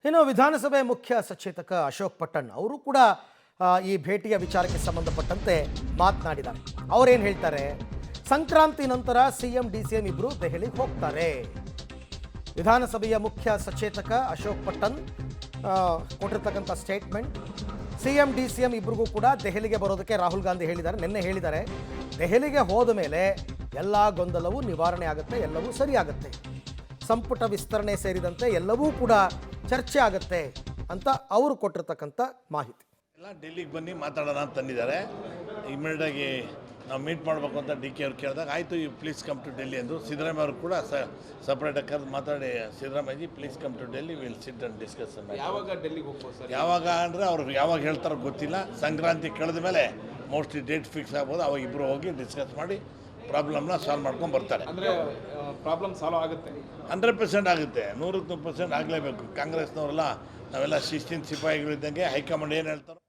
ಇನ್ನು ವಿಧಾನಸಭೆ ಮುಖ್ಯ ಸಚೇತಕ ಅಶೋಕ್ ಪಟ್ಟಣ್ ಅವರು ಕೂಡ ಈ ಭೇಟಿಯ ವಿಚಾರಕ್ಕೆ ಸಂಬಂಧಪಟ್ಟಂತೆ ಮಾತನಾಡಿದ್ದಾರೆ. ಅವರೇನು ಹೇಳ್ತಾರೆ, ಸಂಕ್ರಾಂತಿ ನಂತರ ಸಿಎಂ ಡಿಸಿಎಂ ಇಬ್ಬರು ದೆಹಲಿಗೆ ಹೋಗ್ತಾರೆ. ವಿಧಾನಸಭೆಯ ಮುಖ್ಯ ಸಚೇತಕ ಅಶೋಕ್ ಪಟ್ಟಣ್ ಕೊಟ್ಟಿರ್ತಕ್ಕಂಥ ಸ್ಟೇಟ್ಮೆಂಟ್, ಸಿಎಂ ಡಿಸಿಎಂ ಇಬ್ಬರಿಗೂ ಕೂಡ ದೆಹಲಿಗೆ ಬರೋದಕ್ಕೆ ರಾಹುಲ್ ಗಾಂಧಿ ಹೇಳಿದ್ದಾರೆ, ನಿನ್ನೆ ಹೇಳಿದ್ದಾರೆ. ದೆಹಲಿಗೆ ಹೋದ ಮೇಲೆ ಎಲ್ಲ ಗೊಂದಲವೂ ನಿವಾರಣೆ ಆಗುತ್ತೆ, ಎಲ್ಲವೂ ಸರಿಯಾಗುತ್ತೆ, ಸಂಪುಟ ವಿಸ್ತರಣೆ ಸೇರಿದಂತೆ ಎಲ್ಲವೂ ಕೂಡ ಚರ್ಚೆ ಆಗುತ್ತೆ ಅಂತ ಅವರು ಕೊಟ್ಟಿರ್ತಕ್ಕಂಥ ಮಾಹಿತಿ. ಎಲ್ಲ ಡೆಲ್ಲಿಗೆ ಬನ್ನಿ ಮಾತಾಡೋಣ ಅಂತ ತಂದಿದ್ದಾರೆ. ಇಮಿಡಿಯೇಟಾಗಿ ನಾವು ಮೀಟ್ ಮಾಡಬೇಕು ಅಂತ ಡಿ ಕೆ ಅವ್ರು ಕೇಳಿದಾಗ ಆಯಿತು, you please come to Delhi ಅಂದರು. ಸಿದ್ದರಾಮಯ್ಯ ಅವರು ಕೂಡ ಸಪ್ರೇಟಾಗಿ ಕರೆದು ಮಾತಾಡಿ, Siddaramaiah ji please come to Delhi, will sit and discuss. ಯಾವಾಗ ಡೆಲ್ಲಿಗೆ ಹೋಗ್ಬೋದು ಸರ್? ಯಾವಾಗ ಅಂದರೆ ಅವ್ರು ಯಾವಾಗ ಹೇಳ್ತಾರೋ ಗೊತ್ತಿಲ್ಲ. ಸಂಕ್ರಾಂತಿ ಕಳೆದ ಮೇಲೆ ಮೋಸ್ಟ್ಲಿ ಡೇಟ್ ಫಿಕ್ಸ್ ಆಗ್ಬೋದು. ಅವಾಗ ಇಬ್ಬರು ಹೋಗಿ ಡಿಸ್ಕಸ್ ಮಾಡಿ ಪ್ರಾಬ್ಲಮ್ನ ಸಾಲ್ವ್ ಮಾಡ್ಕೊಂಡು ಬರ್ತಾರೆ. ಅಂದರೆ ಪ್ರಾಬ್ಲಮ್ ಸಾಲ್ವ್ ಆಗುತ್ತೆ, 100% ಆಗುತ್ತೆ, 100% ಆಗಲೇಬೇಕು. ಕಾಂಗ್ರೆಸ್ನವರೆಲ್ಲ ನಾವೆಲ್ಲ ಶಿಸ್ತಿನ ಸಿಪಾಯಿಗಳಿದ್ದಂಗೆ ಹೈಕಮಾಂಡ್ ಏನು ಹೇಳ್ತಾರೋ